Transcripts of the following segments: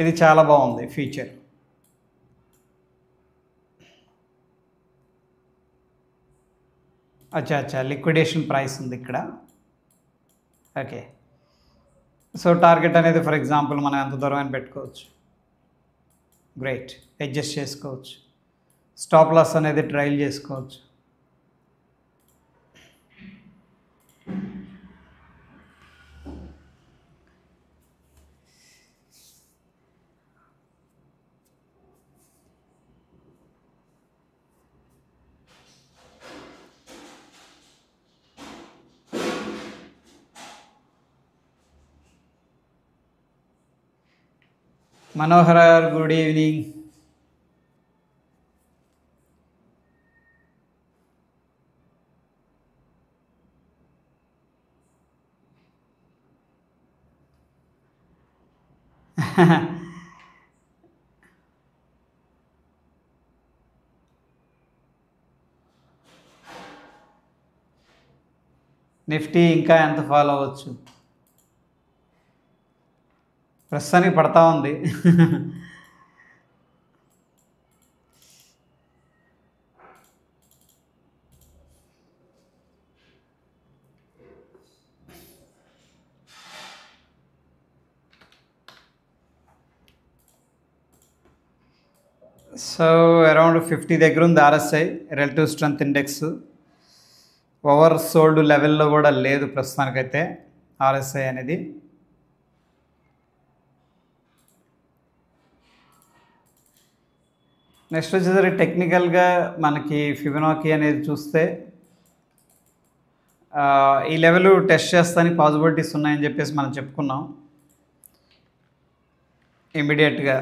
ఇది చాలా బాగుంది ఫీచర్. అచ్చా లిక్విడేషన్ ప్రైస్ ఉంది ఇక్కడ. ఓకే, సో టార్గెట్ అనేది ఫర్ ఎగ్జాంపుల్ మనం ఎంత దూరం అని పెట్టుకోవచ్చు. గ్రేట్, అడ్జస్ట్ చేసుకోవచ్చు. స్టాప్ లాస్ అనేది ట్రయల్ చేసుకోవచ్చు. మనోహర్ గారు గుడ్ ఈవినింగ్. నిఫ్టీ ఇంకా ఎంత ఫాలో అవ్వచ్చు? ప్రస్తుతానికి పడతా ఉంది. సో అరౌండ్ 50 దగ్గర ఉంది RSI, relative strength index. Over sold లెవెల్లో కూడా లేదు ప్రస్తుతానికైతే ఆర్ఎస్ఐ అనేది. నెక్స్ట్ వచ్చేసరికి టెక్నికల్గా మనకి ఫిబొనాకీ అనేది చూస్తే ఈ లెవెల్ టెస్ట్ చేస్తానికి పాసిబిలిటీస్ ఉన్నాయని చెప్పేసి మనం చెప్పుకున్నాం. ఇమీడియట్గా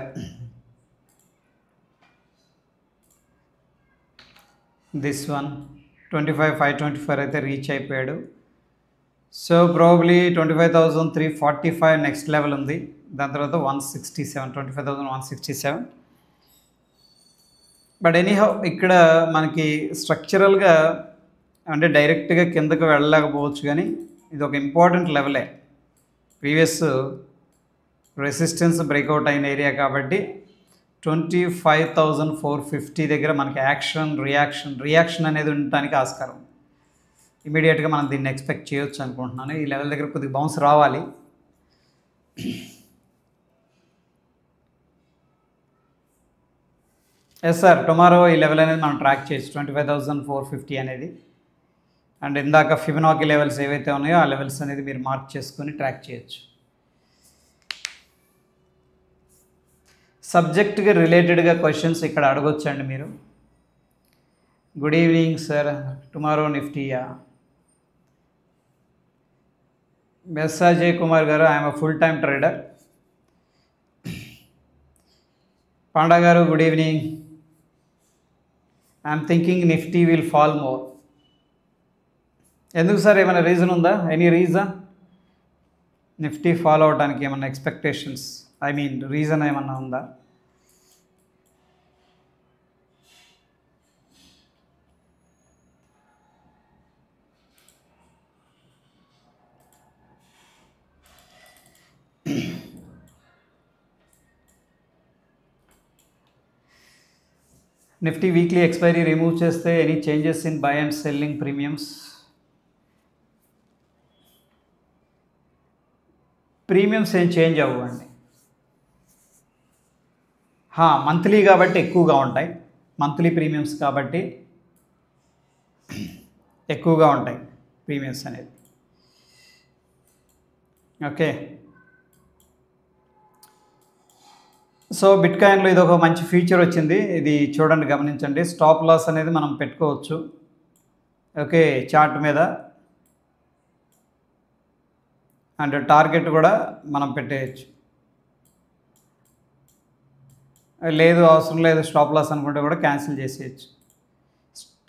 దిస్ వన్ 25,524 అయితే రీచ్ అయిపోయాడు. సో ప్రాబబ్లీ 25,345 నెక్స్ట్ లెవెల్ ఉంది. దాని తర్వాత 167, 25,167. బట్ ఎనీహౌ ఇక్కడ మనకి స్ట్రక్చరల్గా అంటే డైరెక్ట్గా కిందకు వెళ్ళలేకపోవచ్చు, కానీ ఇది ఒక ఇంపార్టెంట్ లెవెలే. ప్రీవియస్ రెసిస్టెన్స్ బ్రేక్అవుట్ అయిన ఏరియా కాబట్టి 25,450 దగ్గర మనకి రియాక్షన్ అనేది ఉండటానికి ఆస్కారం. ఇమీడియట్గా మనం దీన్ని ఎక్స్పెక్ట్ చేయొచ్చు అనుకుంటున్నాను. ఈ లెవెల్ దగ్గర కొద్దిగా బౌన్స్ రావాలి. ఎస్ సార్, టుమారో ఈ లెవెల్ అనేది మనం ట్రాక్ చేయొచ్చు, 25,450 అనేది. అండ్ ఇందాక ఫిబొనాకీ లెవెల్స్ ఏవైతే ఉన్నాయో ఆ లెవెల్స్ అనేది మీరు మార్క్ చేసుకొని ట్రాక్ చేయొచ్చు. సబ్జెక్ట్గా రిలేటెడ్గా క్వశ్చన్స్ ఇక్కడ అడగొచ్చండి మీరు. గుడ్ ఈవినింగ్ సార్, టుమారో నిఫ్టీయా? Yes Ajay Kumar garu, I'm a full time trader. Panda garu good evening. I'm thinking Nifty will fall more. ఎందుకు సార్, ఏమైనా రీజన్ ఉందా? ఎనీ రీజన్ నిఫ్టీ ఫాలో అవడానికి? ఏమన్నా ఎక్స్పెక్టేషన్స్, రీజన్ ఏమన్నా ఉందా? నిఫ్టీ వీక్లీ ఎక్స్పైరీ రిమూవ్ చేస్తే any changes in buy and selling premiums? Premiums ఏం change అవ్వండి. మంత్లీ కాబట్టి ఎక్కువగా ఉంటాయి. మంత్లీ ప్రీమియమ్స్ కాబట్టి ఎక్కువగా ఉంటాయి ప్రీమియమ్స్ అనేది. ఓకే, సో బిట్కాయిన్లో ఇది ఒక మంచి ఫీచర్ వచ్చింది. ఇది చూడండి, గమనించండి. స్టాప్ లాస్ అనేది మనం పెట్టుకోవచ్చు. ఓకే, చార్ట్ మీద. అండ్ టార్గెట్ కూడా మనం పెట్టేయచ్చు. లేదు అవసరం లేదు స్టాప్ లాస్ అనుకుంటే కూడా క్యాన్సిల్ చేసేయచ్చు.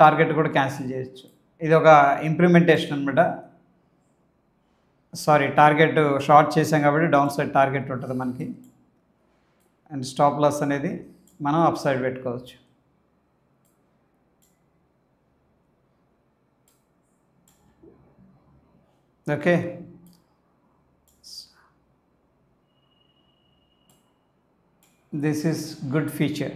టార్గెట్ కూడా క్యాన్సిల్ చేయొచ్చు. ఇది ఒక ఇంప్లిమెంటేషన్ అనమాట. సారీ, టార్గెట్ షార్ట్ చేసాం కాబట్టి డౌన్ సైడ్ టార్గెట్ ఉంటుంది మనకి. అండ్ స్టాప్ లాస్ అనేది మనం అప్ సైడ్ పెట్టుకోవచ్చు. Okay, This is good feature.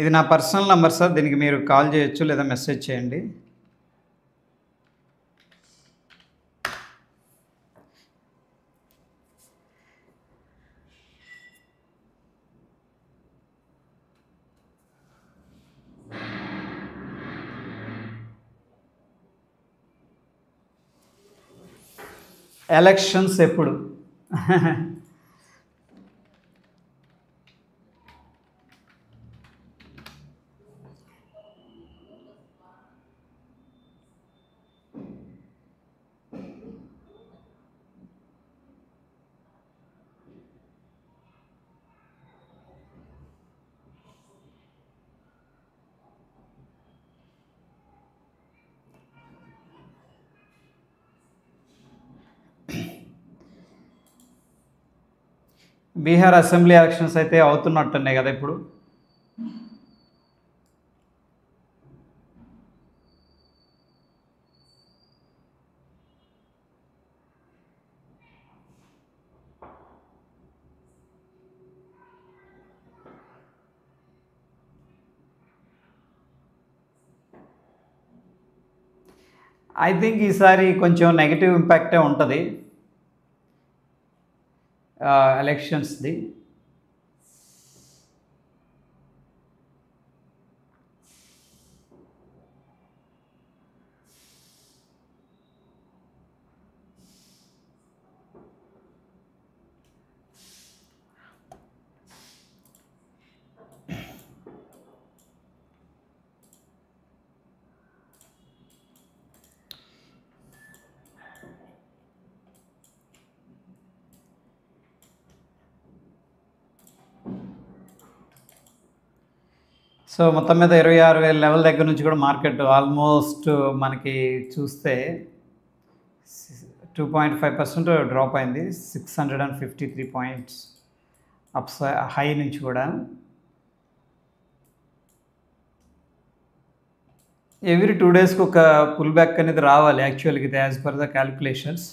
ఇది నా పర్సనల్ నెంబర్ సార్, దీనికి మీరు కాల్ చేయొచ్చు లేదా మెసేజ్ చేయండి. ఎలక్షన్స్ ఎప్పుడు? బీహార్ అసెంబ్లీ ఎలక్షన్స్ అయితే అవుతున్నట్టున్నాయి కదా ఇప్పుడు. ఐ థింక్ ఈసారి కొంచెం నెగిటివ్ ఇంపాక్టే ఉంటుంది ఎలక్షన్స్ది. సో మొత్తం మీద 26,000 లెవెల్ దగ్గర నుంచి కూడా మార్కెట్ ఆల్మోస్ట్ మనకి చూస్తే 2.5% డ్రాప్ అయింది. 653 పాయింట్స్ అప్స్ హై నుంచి కూడా. ఎవ్రీ 2 డేస్కి ఒక పుల్ బ్యాక్ అనేది రావాలి యాక్చువల్గా, ఇది as per the calculations.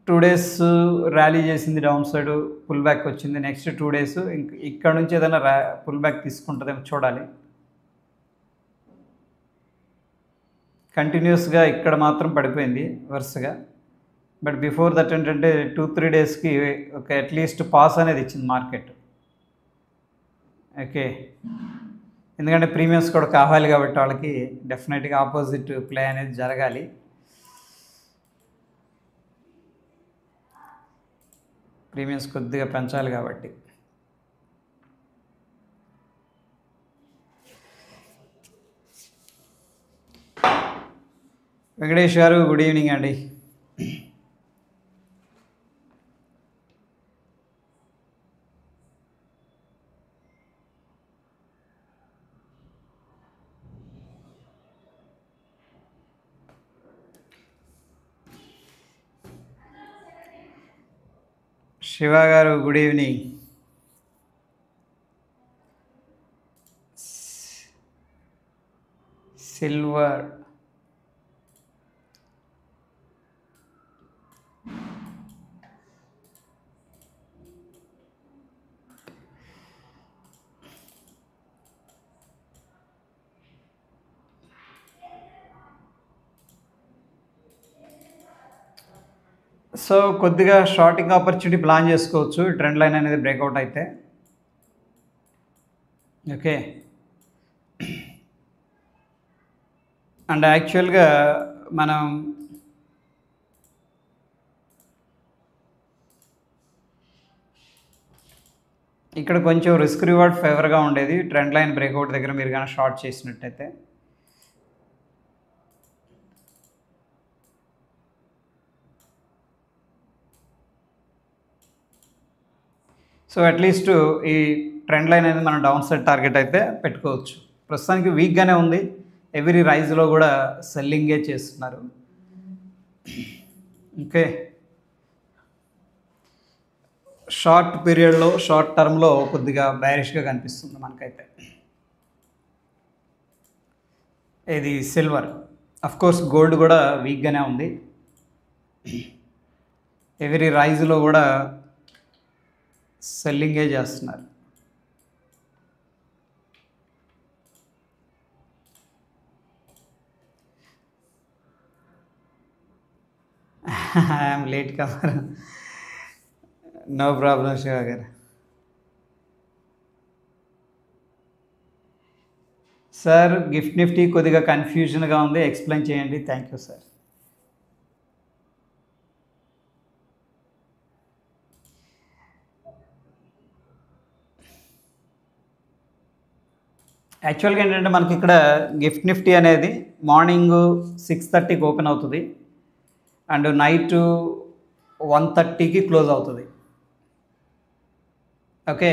2 days rally చేసింది డౌన్ సైడ్, పుల్ బ్యాక్ వచ్చింది. నెక్స్ట్ 2 డేస్ ఇక్కడ నుంచి ఏదైనా పుల్ బ్యాక్ తీసుకుంటుందేమో చూడాలి. కంటిన్యూస్గా ఇక్కడ మాత్రం పడిపోయింది వరుసగా. బట్ బిఫోర్ దట్ ఏంటంటే 2-3 డేస్కి ఒక అట్లీస్ట్ పాస్ అనేది ఇచ్చింది మార్కెట్. ఓకే, ఎందుకంటే ప్రీమియమ్స్ కూడా కావాలి కాబట్టి వాళ్ళకి డెఫినెట్గా ఆపోజిట్ ప్లే అనేది జరగాలి. ప్రీమియమ్స్ కొద్దిగా పెంచాలి కాబట్టి. వెంకటేష్ గారు గుడ్ ఈవినింగ్ అండి. శివ గారు గుడ్ ఈవినింగ్. సిల్వర్ సో కొద్దిగా షార్టింగ్ ఆపర్చునిటీ ప్లాన్ చేసుకోవచ్చు ట్రెండ్ లైన్ అనేది బ్రేక్అవుట్ అయితే. ఓకే, అండ్ యాక్చువల్గా మనం ఇక్కడ కొంచెం రిస్క్ రివార్డ్ ఫేవర్గా ఉండేది ట్రెండ్ లైన్ బ్రేక్అవుట్ దగ్గర మీరు కానీ షార్ట్ చేసినట్టయితే. సో అట్లీస్ట్ ఈ ట్రెండ్ లైన్ అనేది మనం డౌన్ సైడ్ టార్గెట్ అయితే పెట్టుకోవచ్చు. ప్రస్తుతానికి వీక్గానే ఉంది. ఎవ్రీ రైజ్లో కూడా సెల్లింగే చేస్తున్నారు. ఓకే, షార్ట్ పీరియడ్లో షార్ట్ టర్మ్లో కొద్దిగా బేరిష్గా కనిపిస్తుంది మనకైతే. ఇది సిల్వర్. కోర్స్ గోల్డ్ కూడా వీక్గానే ఉంది. ఎవ్రీ రైజ్లో కూడా సెల్లింగే చేస్తున్నారు. I'm late comer. No problem Shiva గారు. సార్ గిఫ్ట్ నిఫ్టీ కొద్దిగా కన్ఫ్యూజన్గా ఉంది, ఎక్స్ప్లెయిన్ చేయండి. Thank you sir. యాక్చువల్గా ఏంటంటే మనకి ఇక్కడ గిఫ్ట్ నిఫ్టీ అనేది మార్నింగ్ 6:30కి ఓపెన్ అవుతుంది అండ్ నైట్ 1:30కి క్లోజ్ అవుతుంది. ఓకే,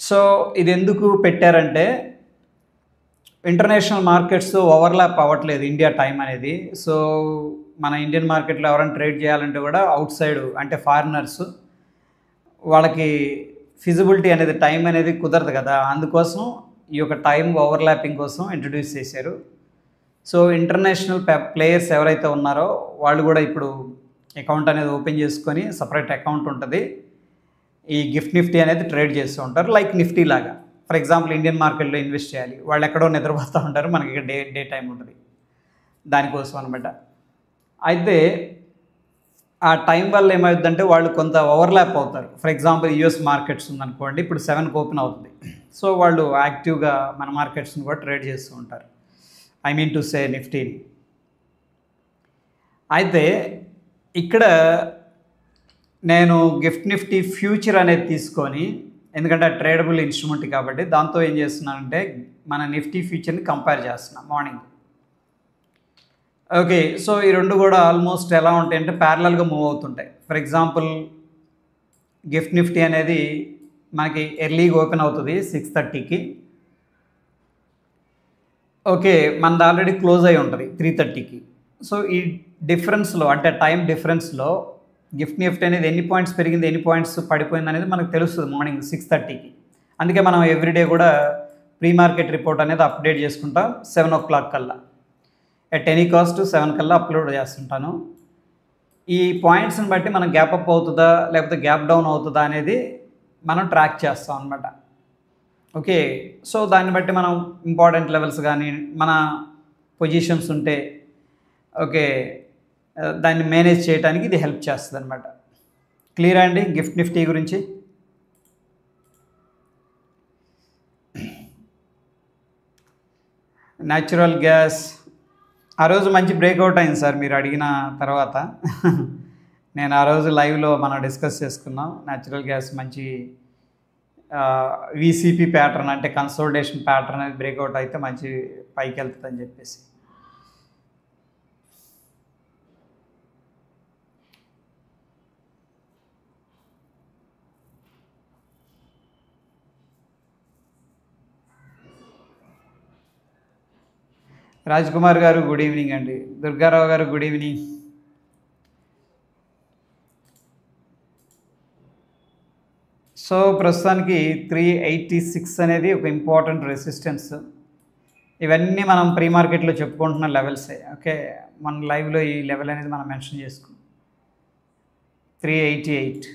సో ఇది ఎందుకు పెట్టారంటే ఇంటర్నేషనల్ మార్కెట్స్ ఓవర్లాప్ అవ్వట్లేదు ఇండియా టైం అనేది. సో మన ఇండియన్ మార్కెట్లో ఎవరైనా ట్రేడ్ చేయాలంటే కూడా అవుట్ సైడ్ అంటే ఫారినర్స్ వాళ్ళకి ఫిజిబిలిటీ అనేది టైం అనేది కుదరదు కదా, అందుకోసం ఈ యొక్క టైం ఓవర్లాపింగ్ కోసం ఇంట్రడ్యూస్ చేశారు. సో ఇంటర్నేషనల్ ప్లేయర్స్ ఎవరైతే ఉన్నారో వాళ్ళు కూడా ఇప్పుడు అకౌంట్ అనేది ఓపెన్ చేసుకొని సపరేట్ అకౌంట్ ఉంటుంది, ఈ గిఫ్ట్ నిఫ్టీ అనేది ట్రేడ్ చేస్తూ ఉంటారు. లైక్ నిఫ్టీ లాగా ఫర్ ఎగ్జాంపుల్ ఇండియన్ మార్కెట్లో ఇన్వెస్ట్ చేయాలి, వాళ్ళు ఎక్కడో నిద్రపోతూ ఉంటారు, మనకి ఇక్కడ డే టైం ఉంటుంది, దానికోసం అనమాట. అయితే ఆ టైం వల్ల ఏమవుతుందంటే వాళ్ళు కొంత ఓవర్లాప్ అవుతారు. ఫర్ ఎగ్జాంపుల్ యూఎస్ మార్కెట్స్ ఉందనుకోండి, ఇప్పుడు 7కి ఓపెన్ అవుతుంది. సో వాళ్ళు యాక్టివ్గా మన మార్కెట్స్ని కూడా ట్రేడ్ చేస్తూ ఉంటారు, ఐ మీన్ టు సే నిఫ్టీని. అయితే ఇక్కడ నేను గిఫ్ట్ నిఫ్టీ ఫ్యూచర్ అనేది తీసుకొని, ఎందుకంటే ట్రేడబుల్ ఇన్స్ట్రుమెంట్ కాబట్టి దాంతో ఏం చేస్తున్నానంటే మన నిఫ్టీ ఫ్యూచర్ని కంపేర్ చేస్తున్నాను మార్నింగ్. ఓకే, సో ఈ రెండు కూడా ఆల్మోస్ట్ ఎలా ఉంటాయి అంటే ప్యారలల్గా మూవ్ అవుతుంటాయి. ఫర్ ఎగ్జాంపుల్ గిఫ్ట్ నిఫ్టీ అనేది మనకి ఎర్లీగా ఓపెన్ అవుతుంది 6:30కి. ఓకే, మనది ఆల్రెడీ క్లోజ్ అయి ఉంటుంది 3:30కి. సో ఈ డిఫరెన్స్లో అంటే టైం డిఫరెన్స్లో గిఫ్ట్ నిఫ్టీ అనేది ఎన్ని పాయింట్స్ పెరిగింది ఎన్ని పాయింట్స్ పడిపోయింది అనేది మనకు తెలుస్తుంది మార్నింగ్ 6:30కి. అందుకే మనం ఎవ్రీడే కూడా ప్రీ మార్కెట్ రిపోర్ట్ అనేది అప్డేట్ చేసుకుంటాం 7 o'clock కల్లా. ఎట్ ఎనీ కాస్ట్ 7 కల్లా అప్లోడ్ చేస్తుంటాను. ఈ పాయింట్స్ని బట్టి మనం గ్యాప్ అప్ అవుతుందా లేకపోతే గ్యాప్ డౌన్ అవుతుందా అనేది మనం ట్రాక్ చేస్తాం అనమాట. ఓకే, సో దాన్ని బట్టి మనం ఇంపార్టెంట్ లెవెల్స్ కానీ మన పొజిషన్స్ ఉంటే ఓకే దాన్ని మేనేజ్ చేయడానికి ఇది హెల్ప్ చేస్తుంది అనమాట. క్లియర్ అండి గిఫ్ట్ నిఫ్టీ గురించి? న్యాచురల్ గ్యాస్ ఆ రోజు మంచి బ్రేక్అవుట్ అయింది సార్ మీరు అడిగిన తర్వాత. నేను ఆ రోజు లైవ్లో మనం డిస్కస్ చేసుకున్నాం. న్యాచురల్ గ్యాస్ మంచి విసిపి ప్యాటర్న్ అంటే కన్సోలిడేషన్ ప్యాటర్న్ అనేది బ్రేక్అవుట్ అయితే మంచి పైకి వెళ్తుందని చెప్పేసి. రాజ్ కుమార్ గారు గుడ్ ఈవినింగ్ అండి. దుర్గారావు గారు గుడ్ ఈవినింగ్. సో ప్రస్తుతానికి 386 అనేది ఒక ఇంపార్టెంట్ రెసిస్టెన్స్. ఇవన్నీ మనం ప్రీ మార్కెట్లో చెప్పుకుంటున్న లెవెల్సే. ఓకే, మన లైవ్లో ఈ లెవెల్ అనేది మనం మెన్షన్ చేసుకున్నాం 388.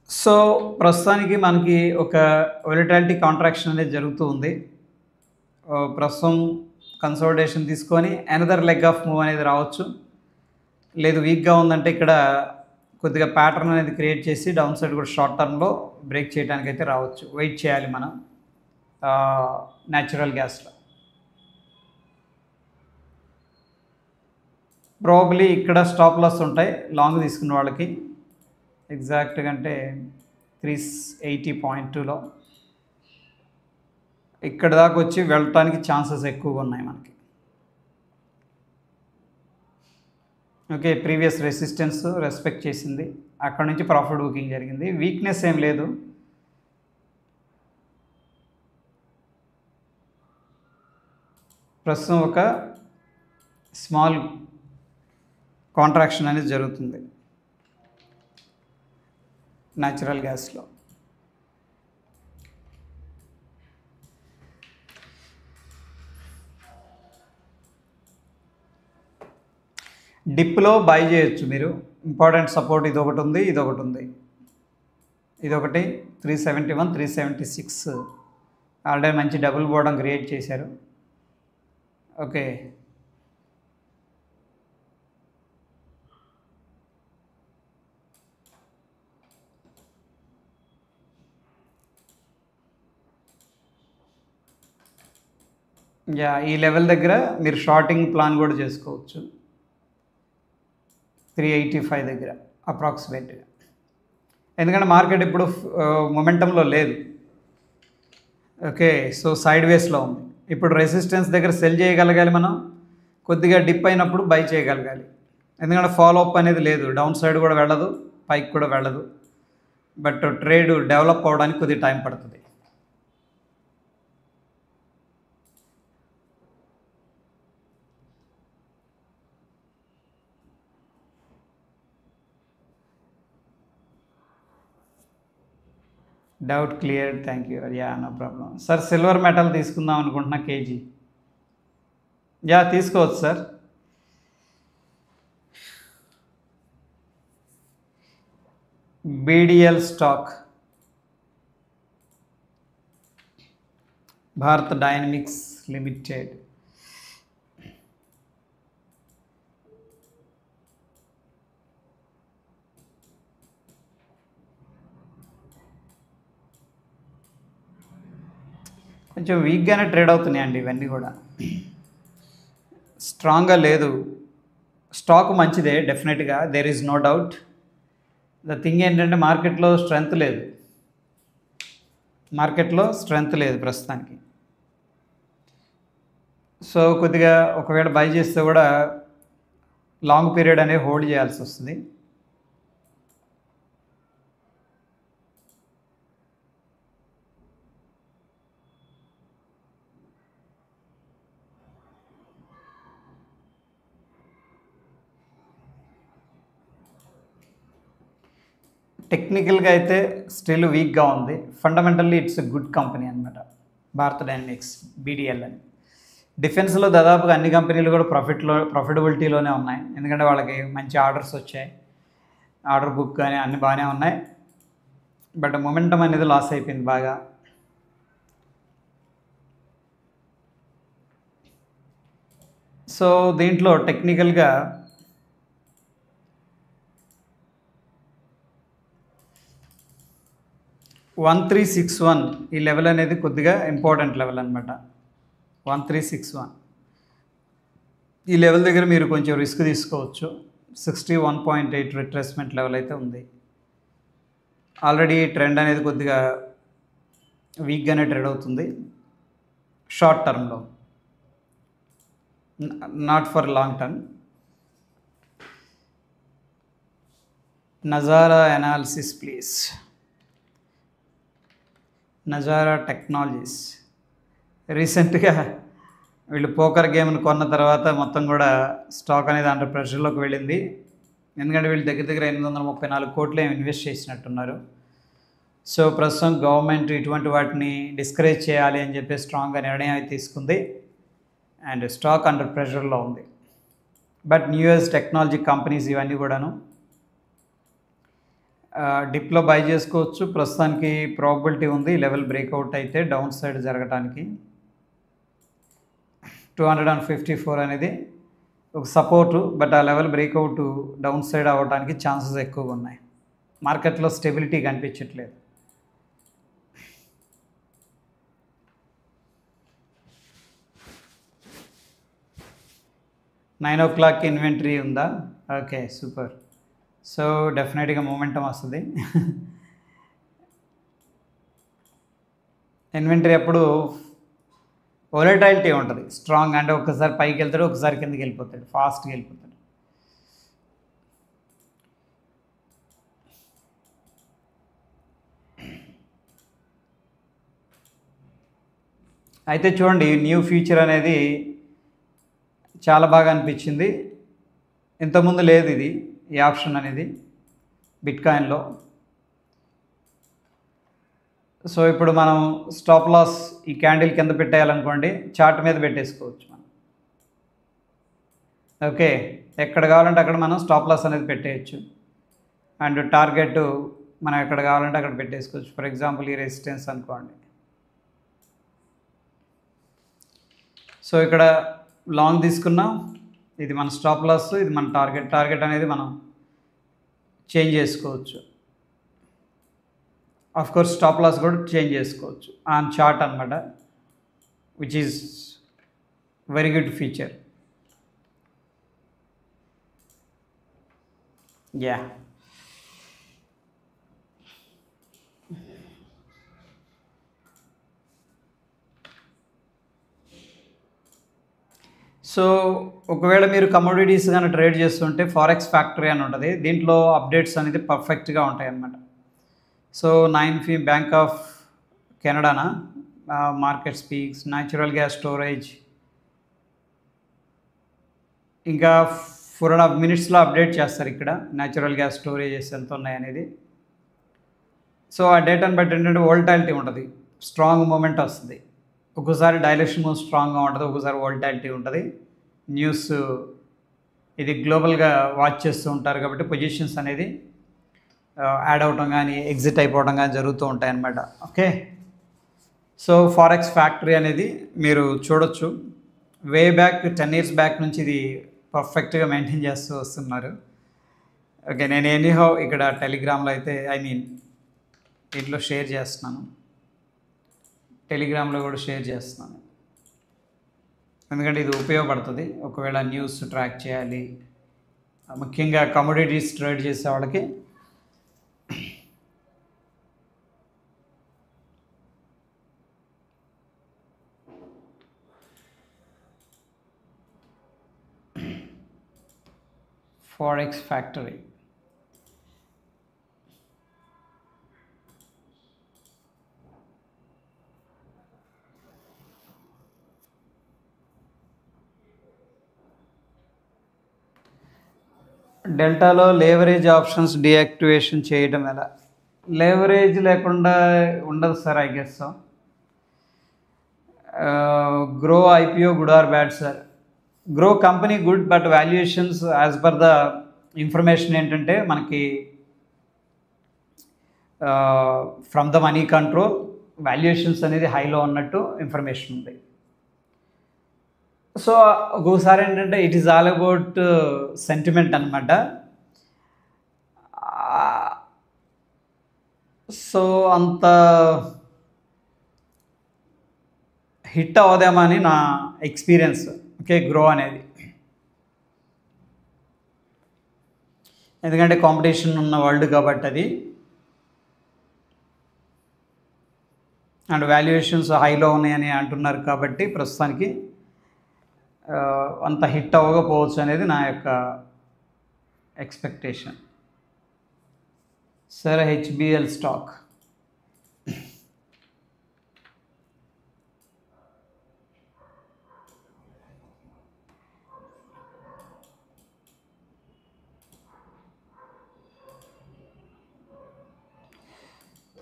సో ప్రస్తుతానికి మనకి ఒక వొలటాలిటీ కాంట్రాక్షన్ అనేది జరుగుతూ ఉంది. ప్రస్తుతం కన్సోలిడేషన్ తీసుకొని అనదర్ లెగ్ ఆఫ్ మూవ్ అనేది రావచ్చు. లేదు వీక్గా ఉందంటే ఇక్కడ కొద్దిగా ప్యాటర్న్ అనేది క్రియేట్ చేసి డౌన్ సైడ్ కూడా షార్ట్ టర్మ్లో బ్రేక్ చేయడానికి అయితే రావచ్చు. వెయిట్ చేయాలి మనం న్యాచురల్ గ్యాస్లో. ప్రాబబ్లీ ఇక్కడ స్టాప్ లాస్ ఉంటాయి లాంగ్ తీసుకున్న వాళ్ళకి. ఎగ్జాక్ట్గా అంటే 380.2లో ఇక్కడ దాకా వచ్చి వెళ్ళటానికి ఛాన్సెస్ ఎక్కువగా ఉన్నాయి మనకి. ఓకే, ప్రీవియస్ రెసిస్టెన్స్ రెస్పెక్ట్ చేసింది, అక్కడ నుంచి ప్రాఫిట్ బుకింగ్ జరిగింది, వీక్నెస్ ఏం లేదు. ప్రస్తుతం ఒక స్మాల్ కాంట్రాక్షన్ అనేది జరుగుతుంది న్యాచురల్ గ్యాస్లో. డిప్లో బై చేయొచ్చు మీరు. ఇంపార్టెంట్ సపోర్ట్ ఇదొకటి ఉంది, ఇదొకటి ఉంది. ఇదొకటి 371, 376 ఆల్రెడీ మంచి డబుల్ బాటమ్ క్రియేట్ చేశారు. ఓకే, యా ఈ లెవెల్ దగ్గర మీరు షార్టింగ్ ప్లాన్ కూడా చేసుకోవచ్చు. 385 దగ్గర అప్రాక్సిమేట్గా, ఎందుకంటే మార్కెట్ ఇప్పుడు మొమెంటంలో లేదు. ఓకే, సో సైడ్ వేస్లో ఉంది. ఇప్పుడు రెసిస్టెన్స్ దగ్గర సెల్ చేయగలగాలి మనం, కొద్దిగా డిప్ అయినప్పుడు బై చేయగలగాలి. ఎందుకంటే ఫాలో అప్ అనేది లేదు, డౌన్ సైడ్ కూడా వెళ్ళదు, పైకి కూడా వెళ్ళదు. బట్ ట్రేడ్ డెవలప్ అవ్వడానికి కొద్దిగా టైం పడుతుంది. Doubt clear, thank you. Yeah no problem sir. Silver metal తీసుకుందాం అనుకుంటున్నా కేజీ. యా తీసుకోవచ్చు sir. BDL stock, Bharat Dynamics Limited. కొంచెం వీక్గానే ట్రేడ్ అవుతున్నాయండి ఇవన్నీ కూడా, స్ట్రాంగ్గా లేదు. స్టాక్ మంచిదే డెఫినెట్గా, there is no doubt. The thing ఏంటంటే మార్కెట్లో స్ట్రెంగ్త్ లేదు, ప్రస్తుతానికి. సో కొద్దిగా ఒకవేళ బై చేస్తే కూడా లాంగ్ పీరియడ్ అనేది హోల్డ్ చేయాల్సి వస్తుంది. టెక్నికల్గా అయితే స్టిల్ వీక్గా ఉంది, fundamentally it's a good company అనమాట భారత్ డైనమిక్స్ బీడిఎల్ అని. డిఫెన్స్లో దాదాపుగా అన్ని కంపెనీలు కూడా ప్రాఫిటబిలిటీలోనే ఉన్నాయి, ఎందుకంటే వాళ్ళకి మంచి ఆర్డర్స్ వచ్చాయి, ఆర్డర్ బుక్ కానీ అన్నీ బాగానే ఉన్నాయి. బట్ మొమెంటం అనేది లాస్ అయిపోయింది బాగా. సో దీంట్లో టెక్నికల్గా $1361 ఈ లెవెల్ అనేది కొద్దిగా ఇంపార్టెంట్ లెవెల్ అనమాట. 1361 ఈ లెవెల్ దగ్గర మీరు కొంచెం రిస్క్ తీసుకోవచ్చు. 61.8 రిట్రేస్మెంట్ లెవెల్ అయితే ఉంది. ఆల్రెడీ ట్రెండ్ అనేది కొద్దిగా వీక్గానే ట్రేడ్ అవుతుంది షార్ట్ టర్మ్లో, not for long term. Nazara analysis please. Nazara technologies రీసెంట్గా వీళ్ళు పోకర్ గేమ్ని కొన్న తర్వాత మొత్తం కూడా స్టాక్ అనేది అండర్ ప్రెషర్లోకి వెళ్ళింది. ఎందుకంటే వీళ్ళు దగ్గర దగ్గర 834 కోట్లు ఇన్వెస్ట్ చేసినట్టున్నారు. సో ప్రస్తుతం గవర్నమెంట్ ఇటువంటి వాటిని డిస్కరేజ్ చేయాలి అని చెప్పి స్ట్రాంగ్గా నిర్ణయం అయితే తీసుకుంది, అండ్ స్టాక్ అండర్ ప్రెషర్లో ఉంది. బట్ న్యూయెస్ట్ టెక్నాలజీ కంపెనీస్ ఇవన్నీ కూడాను డిప్లో బై చేసుకోవచ్చు. ప్రస్తుతానికి ప్రాబిలిటీ ఉంది లెవెల్ బ్రేక్అవుట్ అయితే డౌన్ సైడ్ జరగడానికి. 254 అనేది ఒక సపోర్టు, బట్ ఆ లెవెల్ బ్రేక్అవుట్ డౌన్ సైడ్ అవ్వడానికి ఛాన్సెస్ ఎక్కువగా ఉన్నాయి. మార్కెట్లో స్టెబిలిటీ కనిపించట్లేదు. నైన్ ఓ క్లాక్ ఇన్వెంటరీ ఉందా? Okay, super. సో డెఫినెట్గా మూమెంటం వస్తుంది. ఇన్వెంటరీ అప్పుడు వోలటైలిటీ ఉంటుంది స్ట్రాంగ్, అంటే ఒకసారి పైకి వెళ్తాడు, ఒకసారి కిందకి వెళ్ళిపోతాడు, ఫాస్ట్గా వెళ్ళిపోతాడు. అయితే చూడండి న్యూ ఫీచర్ అనేది చాలా బాగా అనిపించింది. ఇంతకుముందు లేదు ఇది, ఈ ఆప్షన్ అనేది బిట్కాయిన్లో. సో ఇప్పుడు మనం స్టాప్ లాస్ ఈ క్యాండిల్ కింద పెట్టేయాలనుకోండి, చార్ట్ మీద పెట్టేసుకోవచ్చు మనం. ఓకే, ఎక్కడ కావాలంటే అక్కడ మనం స్టాప్ లాస్ అనేది పెట్టేయచ్చు. అండ్ టార్గెట్ మనం ఎక్కడ కావాలంటే అక్కడ పెట్టేసుకోవచ్చు. ఫర్ ఎగ్జాంపుల్ ఈ రెసిస్టెన్స్ అనుకోండి. సో ఇక్కడ లాంగ్ తీసుకున్నాం, ఇది మన స్టాప్ లాస్, ఇది మన టార్గెట్ అనేది మనం చేంజ్ చేసుకోవచ్చు. ఆఫ్ కోర్స్ స్టాప్ లాస్ కూడా చేంజ్ చేసుకోవచ్చు ఆన్ చార్ట్ అనమాట, which is very good feature. Yeah, so ఒకవేళ మీరు కమోడిటీస్ కానీ ట్రేడ్ చేస్తుంటే ఫారెక్స్ ఫ్యాక్టరీ అని ఉంటుంది, దీంట్లో అప్డేట్స్ అనేది పర్ఫెక్ట్గా ఉంటాయి అన్నమాట. సో 9 బ్యాంక్ ఆఫ్ కెనడానా, market speaks, natural gas storage, ఇంకా 4.5 minutesలో అప్డేట్ చేస్తారు ఇక్కడ న్యాచురల్ గ్యాస్ స్టోరేజెస్ ఎంత ఉన్నాయి అనేది. సో ఆ డేటాను బట్టి ఏంటంటే వోల్టాలిటీ ఉంటుంది, స్ట్రాంగ్ మూమెంట్ వస్తుంది. ఒక్కోసారి డైలెక్షన్ మూవ్ స్ట్రాంగ్గా ఉంటుంది, ఒక్కోసారి వోల్టాలిటీ ఉంటుంది. న్యూస్ ఇది గ్లోబల్గా వాచ్ చేస్తూ ఉంటారు కాబట్టి పొజిషన్స్ అనేది యాడ్ అవటం కానీ ఎగ్జిట్ అయిపోవడం కానీ జరుగుతూ ఉంటాయి అన్నమాట. ఓకే, సో ఫారెక్స్ ఫ్యాక్టరీ అనేది మీరు చూడొచ్చు. వే బ్యాక్ 10 years బ్యాక్ నుంచి ఇది పర్ఫెక్ట్గా మెయింటైన్ చేస్తూ వస్తున్నారు. ఓకే, నేను ఎనీహౌ ఇక్కడ టెలిగ్రామ్లో అయితే దీంట్లో షేర్ చేస్తున్నాను, టెలిగ్రామ్లో కూడా షేర్ చేస్తున్నాను, ఎందుకంటే ఇది ఉపయోగపడుతుంది ఒకవేళ న్యూస్ ట్రాక్ చేయాలి, ముఖ్యంగా కమోడిటీస్ ట్రేడ్ చేసే వాళ్ళకి. ఫారెక్స్ ఫ్యాక్టరీ, డెల్టాలో లేవరేజ్ ఆప్షన్స్ డీయాక్టివేషన్ చేయడం ఎలా? లేవరేజ్ లేకుండా ఉండదు sir, I guess. Grow IPO good or bad sir? Grow company good, but valuations as per the information ఏంటంటే మనకి from the money control valuations అనేది హైలో ఉన్నట్టు ఇన్ఫర్మేషన్ ఉంది. సో ఒక్కోసారి ఏంటంటే it is all about sentiment అనమాట. సో అంత హిట్ అవ్వదేమో అని నా ఎక్స్పీరియన్స్. ఓకే, గ్రో అనేది ఎందుకంటే కాంపిటీషన్ ఉన్న వరల్డ్ కాబట్టి అది, అండ్ వాల్యుయేషన్స్ హైలో ఉన్నాయని అంటున్నారు కాబట్టి ప్రస్తుతానికి అంత హిట్ అవ్వకపోవచ్చు అనేది నా యొక్క ఎక్స్పెక్టేషన్. సరే, హెచ్బిఎల్ స్టాక్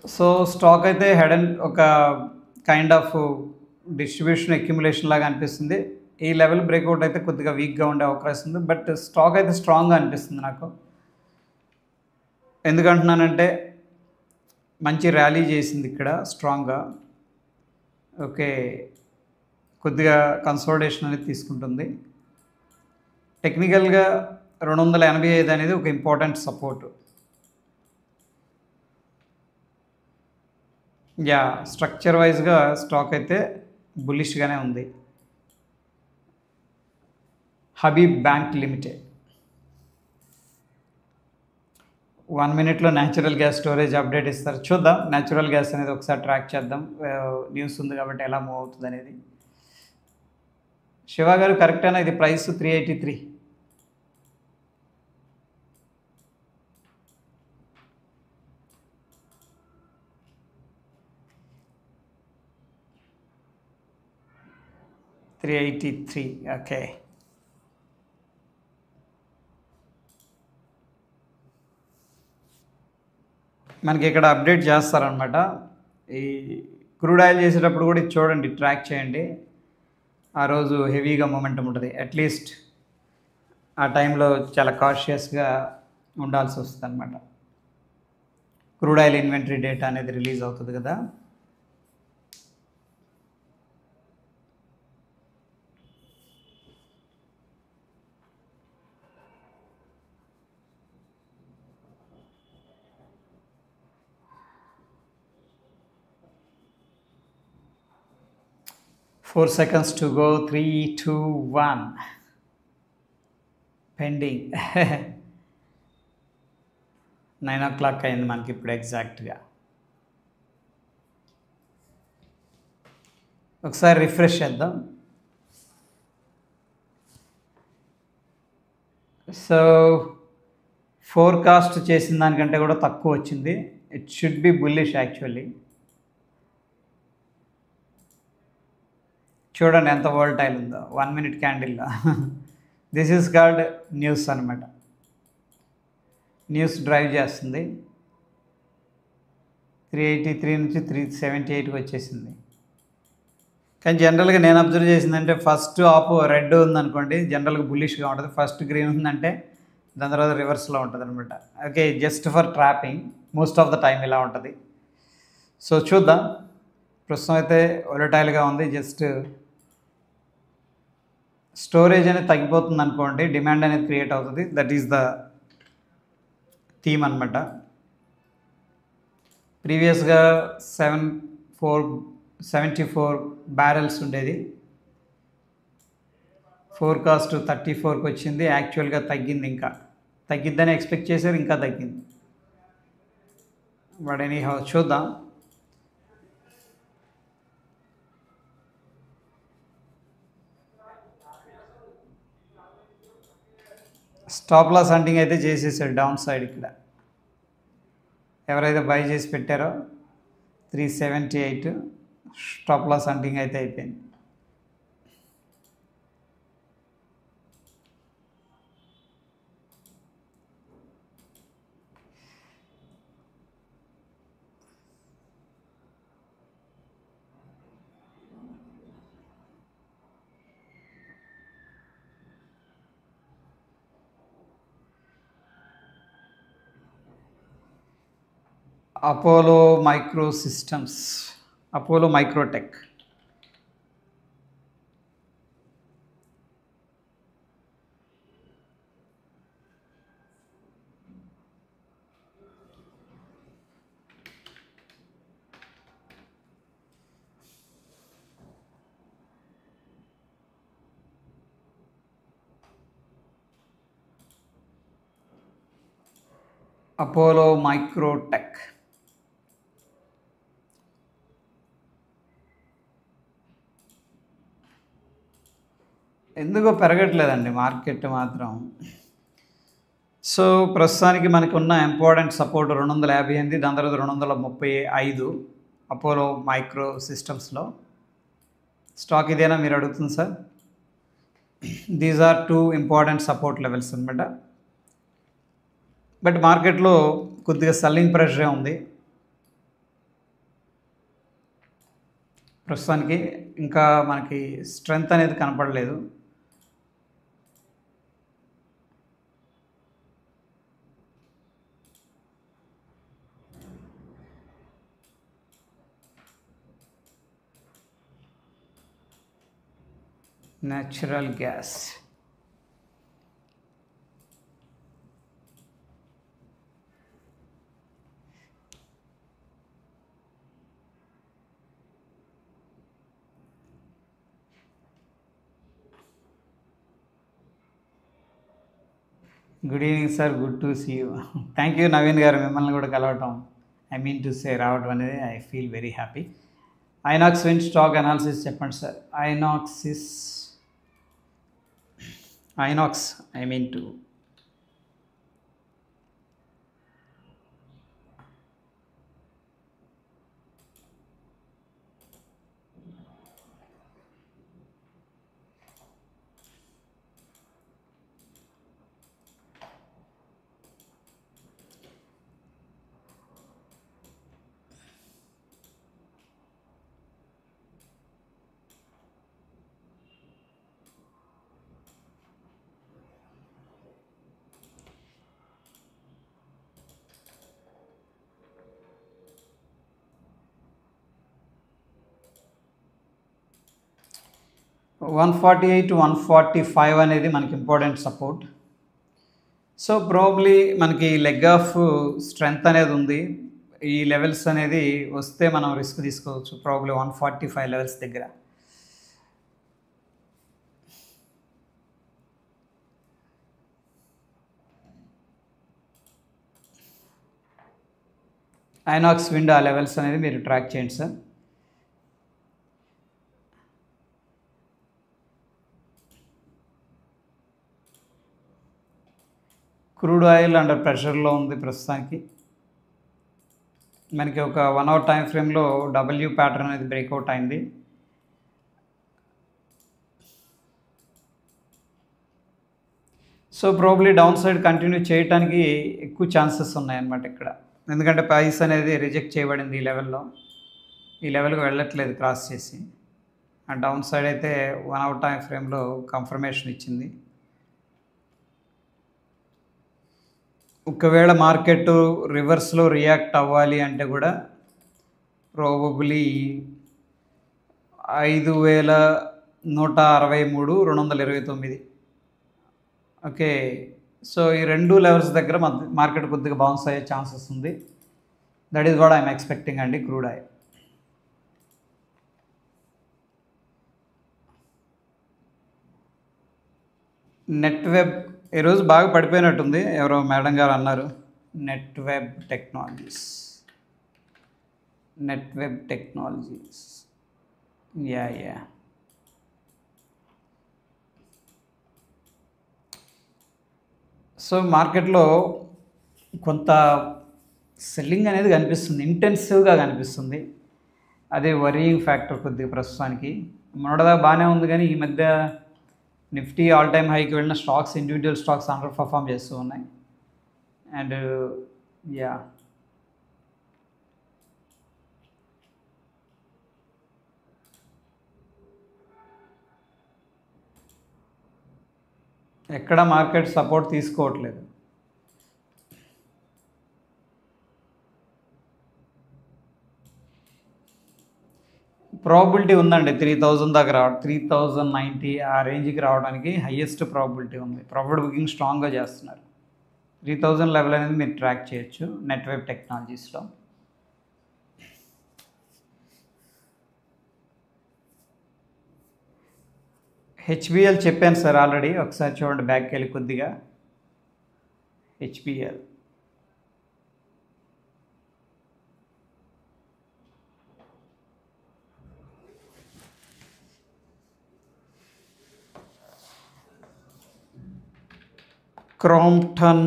సో స్టాక్ అయితే ఒక కైండ్ ఆఫ్ డిస్ట్రిబ్యూషన్ అక్యుములేషన్ లాగా అనిపిస్తుంది. ఈ లెవెల్ బ్రేక్అవుట్ అయితే కొద్దిగా వీక్గా ఉండే అవకాశం ఉంది, బట్ స్టాక్ అయితే స్ట్రాంగ్గా అనిపిస్తుంది నాకు. ఎందుకంటున్నానంటే మంచి ర్యాలీ చేసింది ఇక్కడ స్ట్రాంగ్గా. ఓకే, కొద్దిగా కన్సోలిడేషన్ అనేది తీసుకుంటుంది. టెక్నికల్గా 285 అనేది ఒక ఇంపార్టెంట్ సపోర్టు. యా, స్ట్రక్చర్ వైజ్గా స్టాక్ అయితే బుల్లిష్గానే ఉంది. Habib bank limited 1 minute natural gas storage update ఇస్తారు, చూద్దాం. న్యాచురల్ గ్యాస్ అనేది ఒకసారి ట్రాక్ చేద్దాం, న్యూస్ ఉంది కాబట్టి ఎలా మూవ్ అవుతుంది అనేది. శివ గారు కరెక్టేనా? ఇది ప్రైస్ 383. 383. ఓకే. మనకి ఇక్కడ అప్డేట్ చేస్తారనమాట. ఈ క్రూడ్ ఆయిల్ చేసేటప్పుడు కూడా ఇది చూడండి, ట్రాక్ చేయండి. ఆ రోజు హెవీగా మొమెంటం ఉంటుంది. అట్లీస్ట్ ఆ టైంలో చాలా కాషియస్గా ఉండాల్సి వస్తుంది అనమాట. క్రూడ్ ఆయిల్ ఇన్వెంటరీ డేటా అనేది రిలీజ్ అవుతుంది కదా. Four seconds to go. 3, 2, 1. Pending. 9 o'clock అయింది మనకి ఇప్పుడు ఎగ్జాక్ట్గా. ఒకసారి రిఫ్రెష్ చేద్దాం. సో ఫోర్కాస్ట్ చేసిన దానికంటే కూడా తక్కువ వచ్చింది. It should be bullish actually. చూడండి ఎంత వోల్టైల్ ఉందో 1 minute క్యాండిల్లో. దిస్ ఈజ్ కాల్డ్ న్యూస్ అనమాట. న్యూస్ డ్రైవ్ చేస్తుంది. 383 నుంచి 378కి వచ్చేసింది. కానీ జనరల్గా నేను అబ్జర్వ్ చేసిందంటే ఫస్ట్ ఆప్ రెడ్ ఉందనుకోండి జనరల్గా బుల్లిష్గా ఉంటుంది. ఫస్ట్ గ్రీన్ ఉందంటే దాని తర్వాత రివర్స్లో ఉంటుంది అనమాట. Okay, just for trapping most of the time ఇలా ఉంటుంది. సో చూద్దాం. ప్రస్తుతం అయితే వొలటైల్గా ఉంది. జస్ట్ స్టోరేజ్ అనేది తగ్గిపోతుంది అనుకోండి, డిమాండ్ అనేది క్రియేట్ అవుతుంది. దట్ ఈస్ ద థీమ్ అనమాట. ప్రీవియస్గా 74 బ్యారెల్స్ ఉండేది. ఫోర్కాస్ట్ 34కి వచ్చింది. యాక్చువల్గా తగ్గింది, ఇంకా తగ్గిద్దని ఎక్స్పెక్ట్ చేశారు, ఇంకా తగ్గింది. బట్ ఎనీహౌ చూద్దాం. స్టాప్ లాస్ హంటింగ్ అయితే చేసేసాడు డౌన్ సైడ్. ఇక్కడ ఎవరైతే బై చేసి పెట్టారో 378 స్టాప్ లాస్ హంటింగ్ అయితే అయిపోయింది. Apollo micro systems, Apollo Microtek. Apollo Microtek. ఎందుకో పెరగట్లేదండి మార్కెట్ మాత్రం. సో ప్రస్తుతానికి మనకు ఉన్న ఇంపార్టెంట్ సపోర్ట్ 258, దాని తర్వాత 235 అపోలో మైక్రో సిస్టమ్స్లో. స్టాక్ ఇదేనా మీరు అడుగుతుంది sir? These are 2 important support levels అనమాట. బట్ మార్కెట్లో కొద్దిగా సెల్లింగ్ ప్రెషరే ఉంది ప్రస్తుతానికి. ఇంకా మనకి స్ట్రెంగ్త్ అనేది కనపడలేదు. Natural gas. Good evening sir, good to see you. Thank you Naveen గారు, మిమ్మల్ని కూడా కలవటం, ఐ మీన్ టు సే రావడం అనేది I feel very happy. Inox wind stock analysis చెప్పండి sir. Inox I mean to 148 to 145 అనేది మనకి ఇంపార్టెంట్ సపోర్ట్. సో ప్రాబ్లీ మనకి లెగ్ ఆఫ్ స్ట్రెంగ్త్ అనేది ఉంది. ఈ లెవెల్స్ అనేది వస్తే మనం రిస్క్ తీసుకోవచ్చు ప్రాబ్లీ 145 లెవెల్స్ దగ్గర. ఐనాక్స్ విండ్ ఆ లెవెల్స్ అనేది మీరు ట్రాక్ చేయండి సార్. క్రూడ్ ఆయిల్ అండర్ ప్రెషర్లో ఉంది ప్రస్తుతానికి. మనకి ఒక 1 అవర్ టైం ఫ్రేమ్లో డబ్ల్యూ ప్యాటర్న్ అనేది బ్రేక్అవుట్ అయింది. So probably down side continue చేయడానికి ఎక్కువ ఛాన్సెస్ ఉన్నాయన్నమాట ఇక్కడ. ఎందుకంటే ప్రైస్ అనేది రిజెక్ట్ చేయబడింది ఈ లెవెల్లో. ఈ లెవెల్కి వెళ్ళట్లేదు క్రాస్ చేసి. ఆ డౌన్ సైడ్ అయితే 1 అవర్ టైం ఫ్రేమ్లో కన్ఫర్మేషన్ ఇచ్చింది. ఒకవేళ మార్కెట్ రివర్స్లో రియాక్ట్ అవ్వాలి అంటే కూడా ప్రాబబ్లీ 5163 229. ఓకే, సో ఈ రెండు లెవెల్స్ దగ్గర మార్కెట్ కొద్దిగా బౌన్స్ అయ్యే ఛాన్సెస్ ఉంది. That is what I'm expecting అండి క్రూడ్ ఆయిల్. నెట్ వెబ్ ఈరోజు బాగా పడిపోయినట్టుంది, ఎవరో మేడం గారు అన్నారు. Net web technologies yeah. So మార్కెట్లో కొంత సెల్లింగ్ అనేది కనిపిస్తుంది, ఇంటెన్సివ్గా కనిపిస్తుంది. అదే వరీయింగ్ ఫ్యాక్టర్ కొద్దిగా ప్రస్తుతానికి. మొన్నటిదాకా బాగానే ఉంది కానీ ఈ మధ్య నిఫ్టీ ఆల్ టైమ్ హైకి వెళ్ళిన stocks, individual stocks under perform చేస్తూ ఉన్నాయి. అండ్ యా, ఎక్కడ మార్కెట్ సపోర్ట్ తీసుకోవట్లేదు. ప్రాబిలిటీ ఉందండి 3000 దాకా 3090 ఆ రేంజ్కి రావడానికి హయ్యెస్ట్ ప్రాబిలిటీ ఉంది. ప్రాఫిట్ బుకింగ్ స్ట్రాంగ్గా చేస్తున్నారు. 3000 లెవెల్ అనేది మీరు ట్రాక్ చేయొచ్చు నెట్ వెబ్ టెక్నాలజీస్లో. హెచ్బిఎల్ చెప్పాను సార్ ఆల్రెడీ, ఒకసారి చూడండి బ్యాక్కి వెళ్ళి కొద్దిగా. HBL Crompton,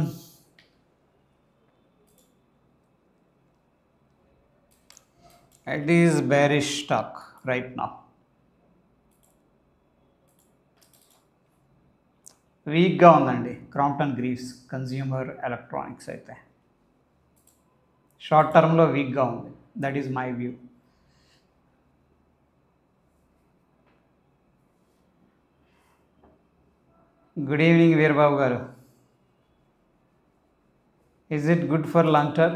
it is bearish stock right now. వీక్గా ఉందండి క్రాంప్టన్ గ్రీవ్స్ కన్జ్యూమర్ ఎలక్ట్రానిక్స్ అయితే. షార్ట్ టర్మ్లో వీక్గా ఉంది. That is my view. Good evening Veerababu గారు. Is it good for long term?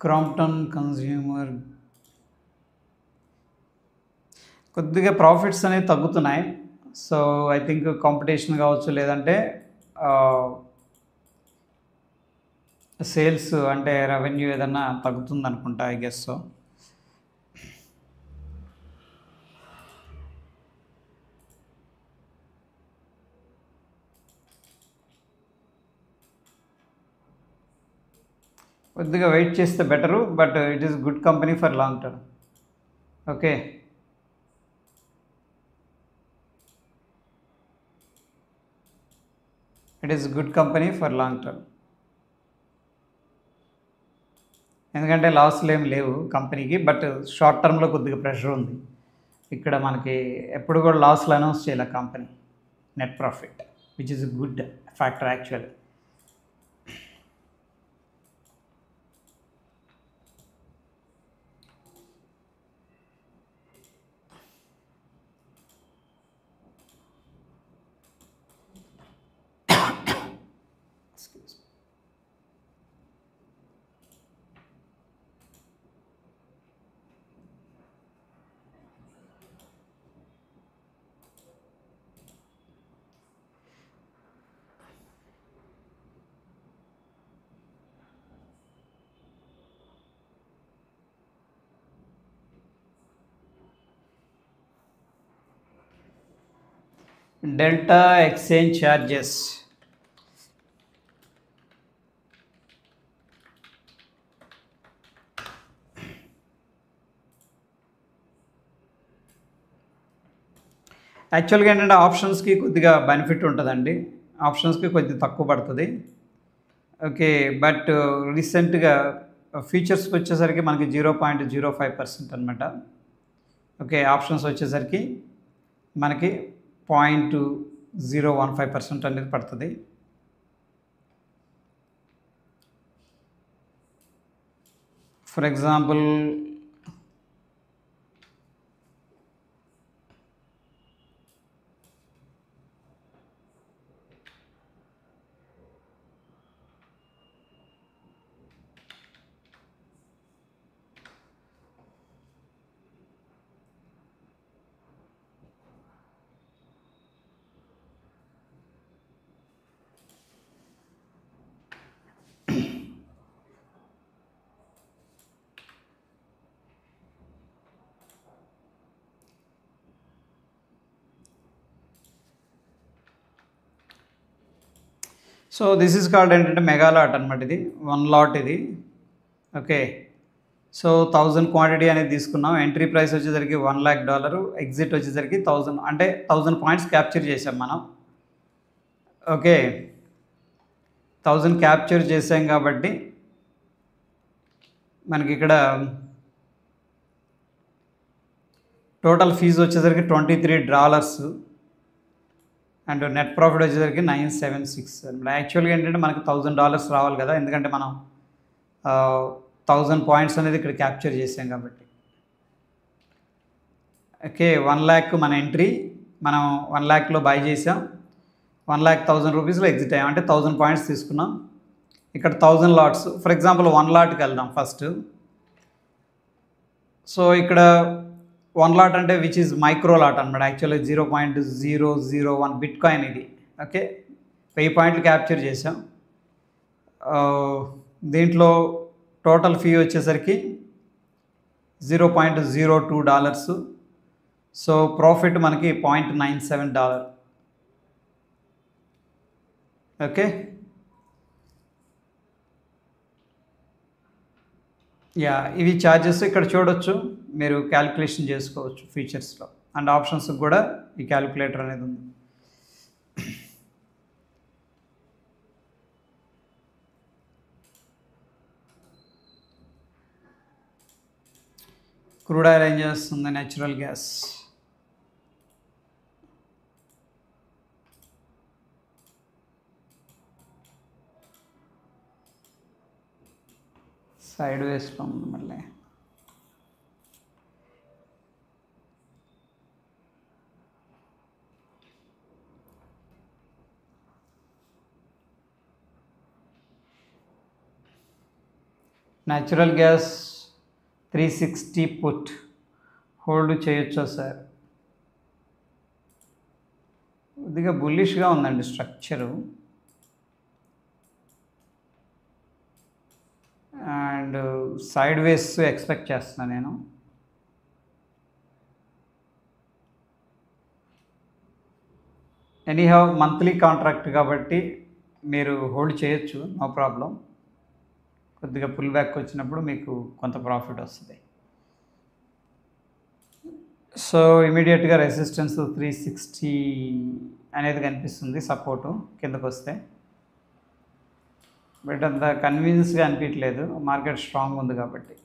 Crompton consumer కొద్దిగా ప్రాఫిట్స్ అనేవి తగ్గుతున్నాయి. సో ఐ థింక్ కాంపిటీషన్ కావచ్చు, లేదంటే సేల్స్ అంటే రెవెన్యూ ఏదన్నా తగ్గుతుంది అనుకుంటా, ఐ గెస్. సో కొద్దిగా వెయిట్ చేస్తే better, but it is good company for long term. Okay, it is good company for long term. ఎందుకంటే లాస్లు ఏమి లేవు కంపెనీకి, బట్ షార్ట్ టర్మ్లో కొద్దిగా ప్రెషర్ ఉంది. ఇక్కడ మనకి ఎప్పుడు కూడా లాస్లు అనౌన్స్ చేయాలి company. Net profit which is good factor actually. Delta exchange charges. యాక్చువల్గా ఏంటంటే ఆప్షన్స్కి కొద్దిగా బెనిఫిట్ ఉంటుందండి, ఆప్షన్స్కి కొద్దిగా తక్కువ పడుతుంది. ఓకే, బట్ రీసెంట్గా ఫీచర్స్కి వచ్చేసరికి మనకి 0.05% అనమాట. ఓకే, ఆప్షన్స్ వచ్చేసరికి మనకి 0.015% అనేది పడుతుంది. For example so this is called ఏంటంటే మెగా లాట్ అనమాట. ఇది 1 లాట్ ఇది. ఓకే, సో 1000 క్వాంటిటీ అనేది తీసుకున్నాం. ఎంట్రీ ప్రైస్ వచ్చేసరికి $1,00,000, ఎగ్జిట్ వచ్చేసరికి 1000, అంటే 1000 పాయింట్స్ క్యాప్చర్ చేసాం మనం. ఓకే, 1000 క్యాప్చర్ చేసాం కాబట్టి మనకి ఇక్కడ టోటల్ ఫీజు వచ్చేసరికి $23 అండ్ నెట్ ప్రాఫిట్ వచ్చేసరికి 976. యాక్చువల్గా ఏంటంటే మనకి $1000 రావాలి కదా, ఎందుకంటే మనం 1000 పాయింట్స్ అనేది ఇక్కడ క్యాప్చర్ చేసాం కాబట్టి. ఓకే, 1,00,000 మన ఎంట్రీ, మనం 1,00,000లో బై చేసాం, 1,00,000 రూపీస్లో ఎగ్జిట్ అయ్యాం, అంటే 1000 పాయింట్స్ తీసుకున్నాం. ఇక్కడ 1000 లాట్స్, ఫర్ ఎగ్జాంపుల్ 1 లాట్కి వెళ్దాం ఫస్ట్. సో ఇక్కడ 1 లాట్ అంటే విచ్ ఈజ్ మైక్రో లాట్ అనమాట. యాక్చువల్లీ 0.001 బిట్ కాయిన్ ఇది. ఓకే, 1000 పాయింట్లు క్యాప్చర్ చేసాం. దీంట్లో టోటల్ ఫీ వచ్చేసరికి $0.02. సో ప్రాఫిట్ మనకి $0.97. ఓకే, యా, ఇవి ఛార్జెస్ ఇక్కడ చూడొచ్చు, మీరు క్యాలిక్యులేషన్ చేసుకోవచ్చు ఫీచర్స్లో. అండ్ ఆప్షన్స్కి కూడా ఈ క్యాలిక్యులేటర్ అనేది ఉంది. క్రూడ్ ఆయిల్ ఏం చేస్తుంది? Natural gas. సైడ్ వేస్లో ఉంది మళ్ళీ. న్యాచురల్ గ్యాస్ 360 పుట్ హోల్డ్ చేయొచ్చా సార్? కొద్దిగా బుల్లిష్గా ఉందండి structure, and side ways expect చేస్తున్నాను నేను. ఎనీహౌ మంత్లీ కాంట్రాక్ట్ కాబట్టి మీరు హోల్డ్ చేయొచ్చు, నో ప్రాబ్లం. కొద్దిగా పుల్ బ్యాక్ వచ్చినప్పుడు మీకు కొంత ప్రాఫిట్ వస్తుంది. సో ఇమీడియట్గా రెసిస్టెన్స్ 360 అనేది కనిపిస్తుంది, సపోర్టు కిందకు వస్తే. బట్ అంత కన్వీనియన్స్గా అనిపించలేదు, మార్కెట్ స్ట్రాంగ్ ఉంది కాబట్టి.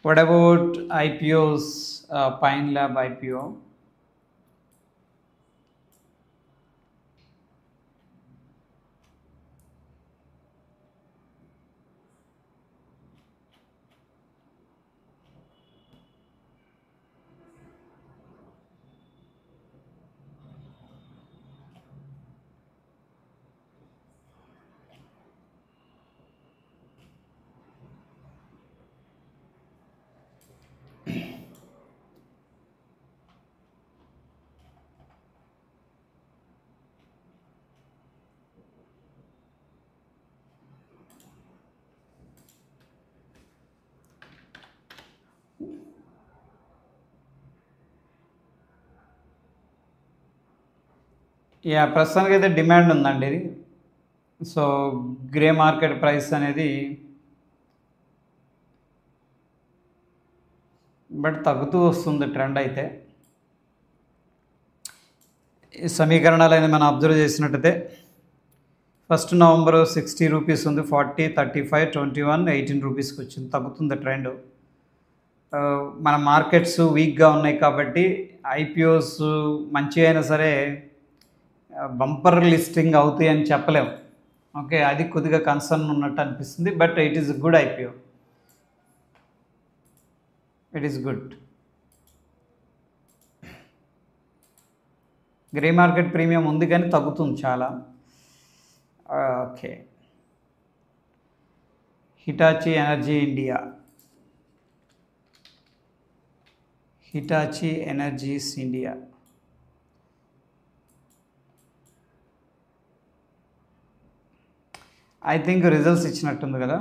What about IPOs, Pine Lab IPO? Yeah ప్రస్తుతానికి అయితే డిమాండ్ ఉందండి ఇది. సో గ్రే మార్కెట్ ప్రైస్ అనేది బట్ తగ్గుతూ వస్తుంది ట్రెండ్ అయితే. ఈ సమీకరణాలు అనేది మనం అబ్జర్వ్ చేసినట్టయితే 1 నవంబర్ 60 రూపీస్ ఉంది, 40, 35, 21, 18 రూపీస్కి వచ్చింది, తగ్గుతుంది ట్రెండ్. మన మార్కెట్స్ వీక్గా ఉన్నాయి కాబట్టి ఐపీఓస్ మంచి అయినా సరే బంపర్ లిస్టింగ్ అవుతాయి అని చెప్పలేము. ఓకే, అది కొద్దిగా కన్సర్న్ ఉన్నట్టు అనిపిస్తుంది. But it is good IPO, it is good. Grey market premium ఉంది కానీ తగ్గుతుంది చాలా. Okay, Hitachi Energy India, Hitachi Energies India I think results ఇచ్చినట్టుంది కదా.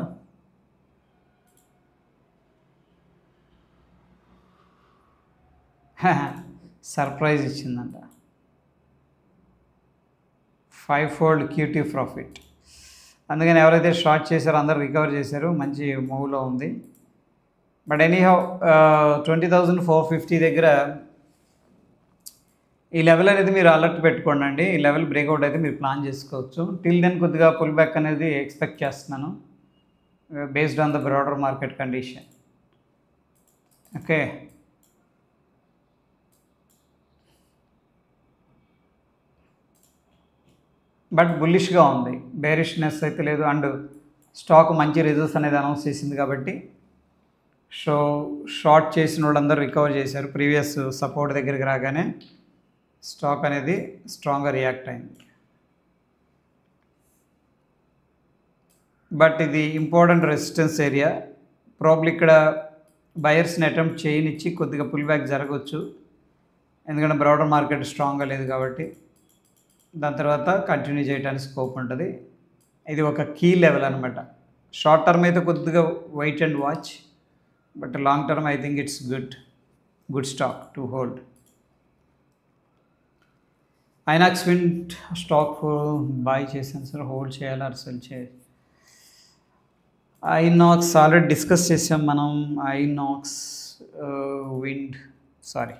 సర్ప్రైజ్ ఇచ్చిందంట, 5-fold క్యూటీ ప్రాఫిట్. అందుకని ఎవరైతే షార్ట్ చేశారో అందరూ రికవర్ చేశారు, మంచి మూవ్లో ఉంది. బట్ ఎనీహౌ 20,450 దగ్గర ఈ లెవెల్ అనేది మీరు అలర్ట్ పెట్టుకోండి అండి. ఈ లెవెల్ బ్రేక్అవుట్ అయితే మీరు ప్లాన్ చేసుకోవచ్చు. టిల్ దెన్ కొద్దిగా పుల్ బ్యాక్ అనేది ఎక్స్పెక్ట్ చేస్తున్నాను based on the broader market condition. Okay, but బుల్లిష్గా ఉంది, బేరిష్నెస్ అయితే లేదు. అండ్ స్టాక్ మంచి రిజల్ట్స్ అనేది అనౌన్స్ చేసింది కాబట్టి సో షార్ట్ చేసిన వాళ్ళందరూ రికవర్ చేశారు. ప్రీవియస్ సపోర్ట్ దగ్గరికి రాగానే స్టాక్ అనేది స్ట్రాంగ్గా రియాక్ట్ అయింది. బట్ ఇది ఇంపార్టెంట్ రెసిస్టెన్స్ ఏరియా. ప్రాబ్లీ ఇక్కడ బయర్స్ని అటెంప్ట్ చేయనిచ్చి కొద్దిగా పుల్ బ్యాక్ జరగవచ్చు, ఎందుకంటే బ్రాడర్ మార్కెట్ స్ట్రాంగ్గా లేదు కాబట్టి. దాని తర్వాత కంటిన్యూ చేయడానికి స్కోప్ ఉంటుంది. ఇది ఒక కీ లెవెల్ అనమాట. షార్ట్ టర్మ్ అయితే కొద్దిగా wait and watch, but long term I think it's good stock to hold. Inox Wind stock buy చేశాను సార్, హోల్డ్ చేయాలి ఆర్ సెల్ చేయాలి? ఐనాక్స్ ఆల్రెడీ డిస్కస్ చేసాం మనం. ఐనాక్స్ విండ్, సారీ,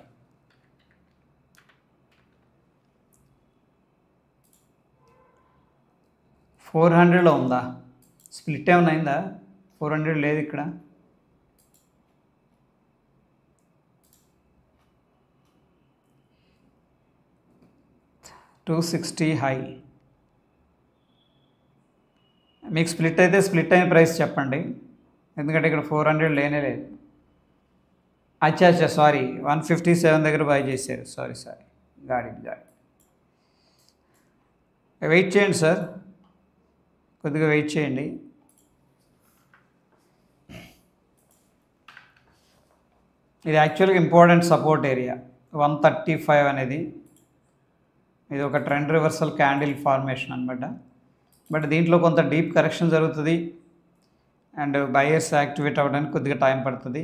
$400లో ఉందా? Split ఏమైనా అయిందా? 400 లేదు ఇక్కడ. $260 హై. మీకు స్ప్లిట్ అయితే స్ప్లిట్ అయిన ప్రైస్ చెప్పండి, ఎందుకంటే ఇక్కడ 400 లేనే లేదు. అచ్చా సారీ, 157 దగ్గర బై చేశారు. సారీ గాడి. వెయిట్ చేయండి సార్, కొద్దిగా వెయిట్ చేయండి. ఇది యాక్చువల్గా ఇంపార్టెంట్ సపోర్ట్ ఏరియా 135 అనేది. ఇది ఒక ట్రెండ్ రివర్సల్ క్యాండిల్ ఫార్మేషన్ అనమాట. బట్ దీంట్లో కొంత డీప్ కరెక్షన్ జరుగుతుంది అండ్ బయర్స్ యాక్టివేట్ అవ్వడానికి కొద్దిగా టైం పడుతుంది.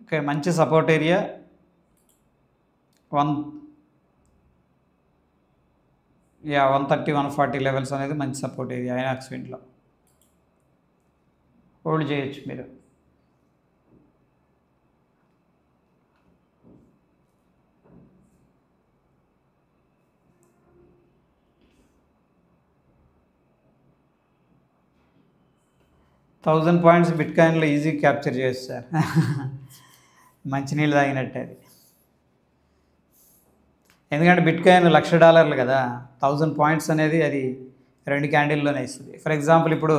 ఓకే, మంచి సపోర్ట్ ఏరియా 130, 140 లెవెల్స్ అనేది మంచి సపోర్ట్ ఏరియా. ఐనాక్స్ విండ్లో హోల్డ్ చేయొచ్చు మీరు. $1000 బిట్కాయిన్లో ఈజీ క్యాప్చర్ చేయొచ్చు సార్. మంచినీళ్ళు తాగినట్టే అది. ఎందుకంటే బిట్కాయిన్ $1,00,000 కదా, $1000 అనేది అది 2 క్యాండిల్లోనే ఇస్తుంది. ఫర్ ఎగ్జాంపుల్ ఇప్పుడు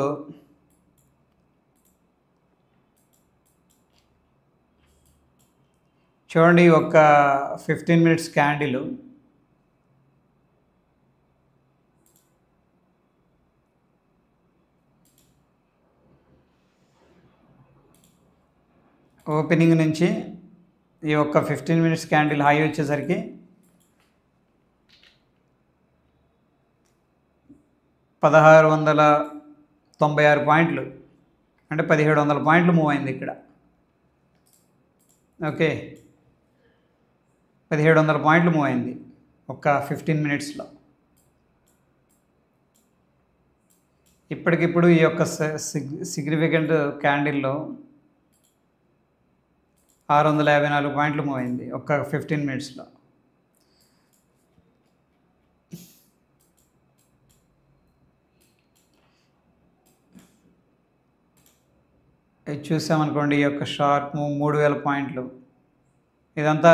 చూడండి, ఒక 15 minutes క్యాండిల్ ఓపెనింగ్ నుంచి ఈ ఒక్క 15 minutes క్యాండిల్ హై వచ్చేసరికి 1696 పాయింట్లు, అంటే 1700 పాయింట్లు మూవ్ అయింది ఇక్కడ. ఓకే, 1700 పాయింట్లు మూవ్ అయింది. ఒక 15 మినిట్స్లో. ఇప్పటికిప్పుడు ఈ యొక్క సిగ్నిఫికెంట్ క్యాండిల్లో 654 పాయింట్లు మూవ్ అయింది ఒక 15 మినిట్స్లో. ఇది చూసామనుకోండి, ఈ యొక్క షార్ప్ మూవ్ 3000 పాయింట్లు. ఇదంతా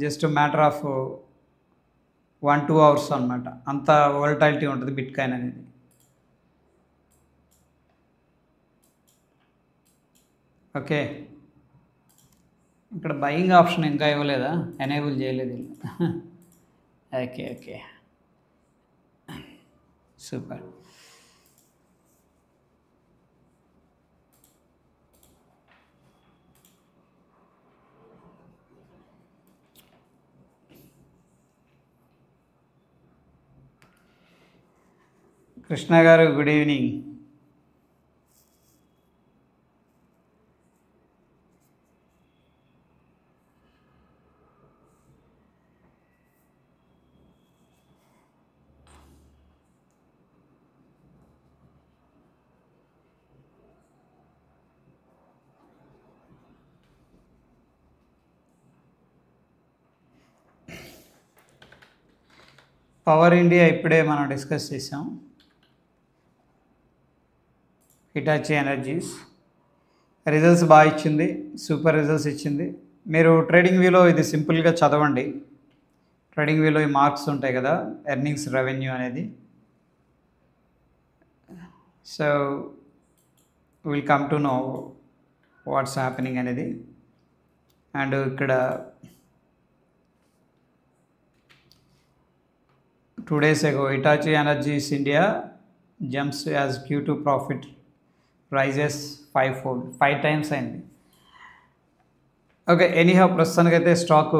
జస్ట్ మ్యాటర్ ఆఫ్ 1-2 అవర్స్ అనమాట. అంత వోలటాలిటీ ఉంటుంది బిట్కాయిన్ అనేది. ఓకే, ఇక్కడ బయింగ్ ఆప్షన్ ఇంకా ఇవ్వలేదా? ఎనేబుల్ చేయలేదు. Okay okay, super. కృష్ణ గారు గుడ్ ఈవినింగ్. పవర్ ఇండియా ఇప్పుడే మనం డిస్కస్ చేసాం. హిటాచీ ఎనర్జీస్ రిజల్ట్స్ బాగా ఇచ్చింది, సూపర్ రిజల్ట్స్ ఇచ్చింది. మీరు ట్రేడింగ్ వ్యూలో ఇది సింపుల్గా చదవండి. ట్రేడింగ్ వ్యూలో ఈ మార్క్స్ ఉంటాయి కదా, ఎర్నింగ్స్, రెవెన్యూ అనేది. So will come to know what's happening అనేది. అండ్ ఇక్కడ 2 days ago Hitachi Energy's India jumps as Q2 profit rises 5 times అయింది. ఓకే, ఎనీహౌ ప్రస్తుతానికి అయితే స్టాక్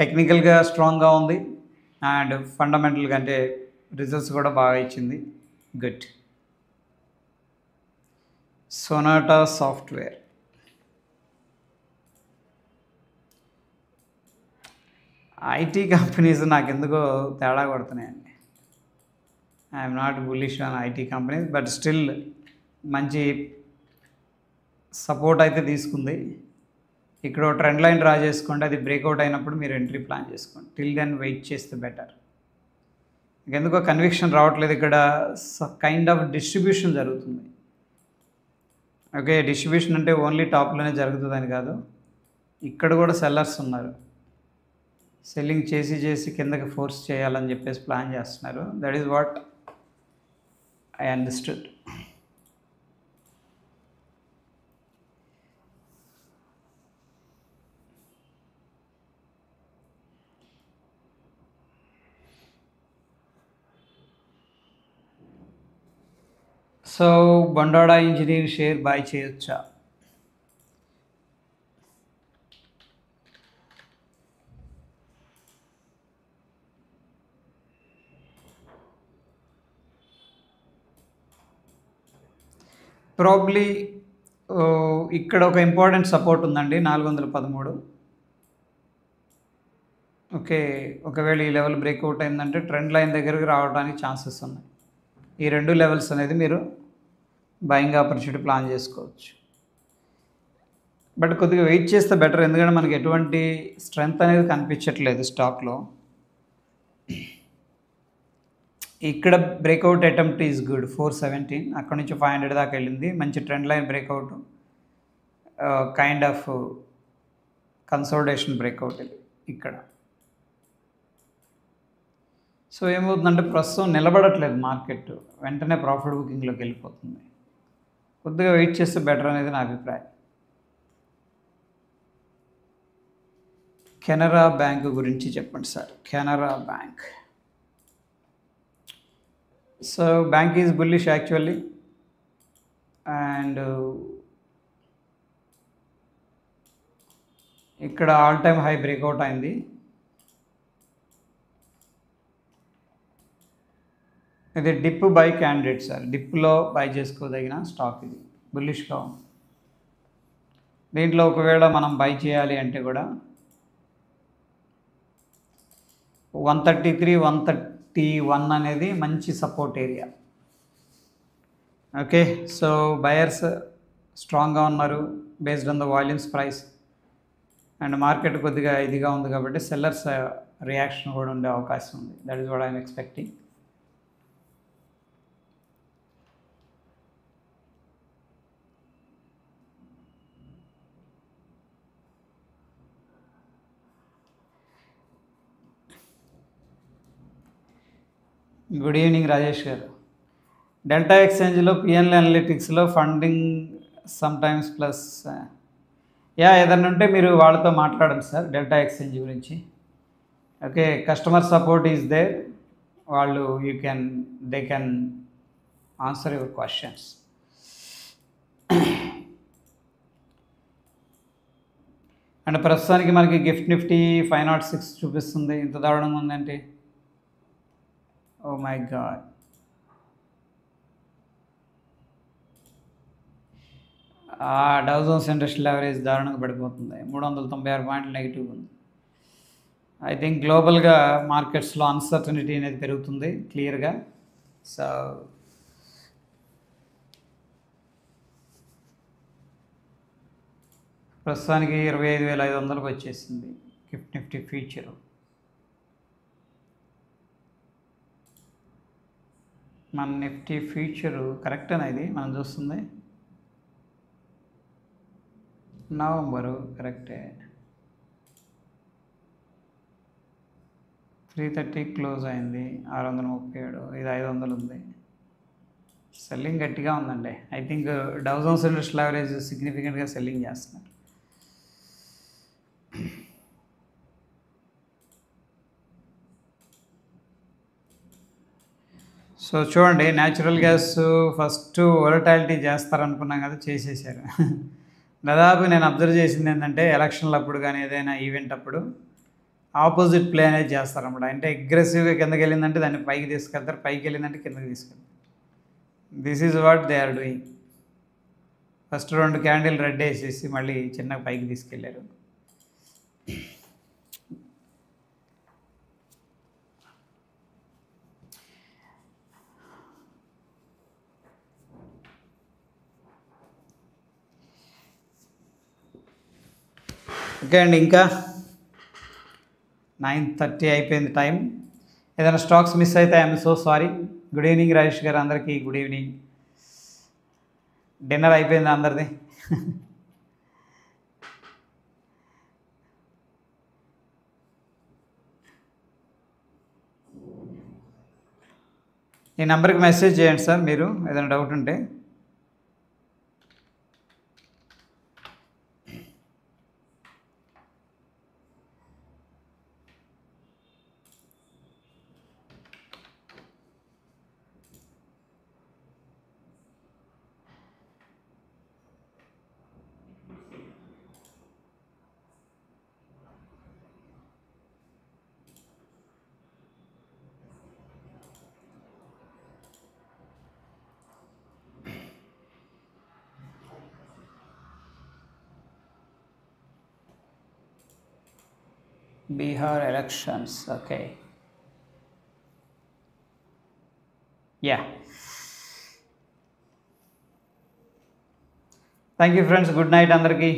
టెక్నికల్గా స్ట్రాంగ్గా ఉంది అండ్ ఫండమెంటల్గా అంటే రిజల్ట్స్ కూడా బాగా ఇచ్చింది. Good. Sonata Software IT companies నాకు ఎందుకో తేడా కొడుతున్నాయండి. I'm not bullish on IT companies, but still మంచి సపోర్ట్ అయితే తీసుకుంది. ఇక్కడ ట్రెండ్ లైన్ డ్రా చేసుకోండి, అది బ్రేక్అవుట్ అయినప్పుడు మీరు ఎంట్రీ ప్లాన్ చేసుకోండి. టిల్ దెన్ వెయిట్ చేస్తే బెటర్. ఎందుకో కన్విక్షన్ రావట్లేదు. ఇక్కడ కైండ్ ఆఫ్ డిస్ట్రిబ్యూషన్ జరుగుతుంది. ఓకే, డిస్ట్రిబ్యూషన్ అంటే ఓన్లీ టాప్లోనే జరుగుతుందని కాదు, ఇక్కడ కూడా సెల్లర్స్ ఉన్నారు. సెల్లింగ్ చేసి కిందకి ఫోర్స్ చేయాలని చెప్పేసి ప్లాన్ చేస్తున్నారు. That is what I understood. So Bondada Engineering share buy చేయొచ్చా? ప్రాబ్లీ ఇక్కడ ఒక ఇంపార్టెంట్ సపోర్ట్ ఉందండి, 413. ఓకే, ఒకవేళ ఈ లెవెల్ బ్రేక్అవుట్ అయిందంటే ట్రెండ్ లైన్ దగ్గరికి రావడానికి ఛాన్సెస్ ఉన్నాయి. ఈ 2 లెవెల్స్ అనేది మీరు బయింగ్ ఆపర్చునిటీ ప్లాన్ చేసుకోవచ్చు. బట్ కొద్దిగా వెయిట్ చేస్తే బెటర్, ఎందుకంటే మనకి ఎటువంటి స్ట్రెంగ్త్ అనేది కనిపించట్లేదు స్టాక్లో. ఇక్కడ బ్రేక్అవుట్ అటెంప్ట్ ఈజ్ గుడ్, 417. అక్కడ నుంచి 500 దాకా వెళ్ళింది. మంచి trend line breakout, kind of consolidation breakout ఇది ఇక్కడ. సో ఏమవుతుందంటే ప్రస్తుతం నిలబడట్లేదు మార్కెట్, వెంటనే ప్రాఫిట్ బుకింగ్లోకి వెళ్ళిపోతుంది. కొద్దిగా వెయిట్ చేస్తే బెటర్ అనేది నా అభిప్రాయం. కెనరా బ్యాంక్ గురించి చెప్పండి sir. Canara Bank, so bank is bullish actually. And ఇక్కడ ఆల్ టైమ్ హై బ్రేక్అవుట్ అయింది. ఇది డిప్ బై క్యాండిడేట్ సార్, డిప్లో బై చేసుకోదగిన స్టాక్ ఇది, బుల్లిష్గా ఉంది. దీంట్లో ఒకవేళ మనం బై చేయాలి అంటే కూడా 133, 131 అనేది మంచి support area. Okay, so buyers స్ట్రాంగ్గా ఉన్నారు based on the volumes price, and market కొద్దిగా ఇదిగా ఉంది కాబట్టి సెల్లర్స్ రియాక్షన్ కూడా ఉండే అవకాశం ఉంది. That is what I'm expecting. Good evening Rajesh garu. Delta ఎక్స్చేంజ్లో పిఎన్ఎల్ అనలిటిక్స్లో ఫండింగ్ సమ్టైమ్స్ ప్లస్ ఏదైనా ఉంటే మీరు వాళ్ళతో మాట్లాడండి సార్ డెల్టా ఎక్స్చేంజ్ గురించి. Okay, customer support is there, వాళ్ళు they can answer your questions. And ప్రస్తుతానికి మనకి గిఫ్ట్ నిఫ్టీ 506 చూపిస్తుంది. ఇంత దారుణంగా ఉందంటే oh my God. Dow Jones industrial average దారుణంగా పడిపోతుంది. 396 పాయింట్లు నెగిటివ్ ఉంది. ఐ థింక్ గ్లోబల్గా మార్కెట్స్లో అన్సర్టనిటీ అనేది పెరుగుతుంది క్లియర్గా. సో ప్రస్తుతానికి 25,500కి వచ్చేసింది గిఫ్ట్ నిఫ్టీ ఫ్యూచరు. మన నిఫ్టీ ఫ్యూచరు కరెక్టేనా ఇది మనం చూస్తుంది? నవంబరు కరెక్టే. 330 క్లోజ్ అయింది, 637. ఇది 500 ఉంది. సెల్లింగ్ గట్టిగా ఉందండి. I think Dow Jones industrial average సిగ్నిఫికెంట్గా సెల్లింగ్ చేస్తున్నారు. సో చూడండి, న్యాచురల్ గ్యాస్ ఫస్ట్ వొలటాలిటీ చేస్తారనుకున్నాం కదా, చేసేసారు. దాదాపు నేను అబ్జర్వ్ చేసింది ఏంటంటే ఎలక్షన్లు అప్పుడు కానీ ఏదైనా ఈవెంట్ అప్పుడు ఆపోజిట్ ప్లే అనేది చేస్తారన్నమాట. అంటే అగ్రెసివ్గా కిందకి వెళ్ళిందంటే దాన్ని పైకి తీసుకెళ్తారు, పైకి వెళ్ళిందంటే కిందకి తీసుకెళ్తారు. This is what they are doing. First 2 candle red వేసేసి మళ్ళీ చిన్నగా పైకి తీసుకెళ్ళారు. ఓకే అండి, ఇంకా 9:30 అయిపోయింది టైం. ఏదైనా స్టాక్స్ మిస్ అయితే I'm so sorry. Good evening Rajesh గారు, అందరికీ గుడ్ ఈవినింగ్. డిన్నర్ అయిపోయింది అందరిది? ఈ నెంబర్కి మెసేజ్ చేయండి సార్ మీరు ఏదైనా డౌట్ ఉంటే. Bihar elections, okay. Yeah. Thank you friends, good night andarki.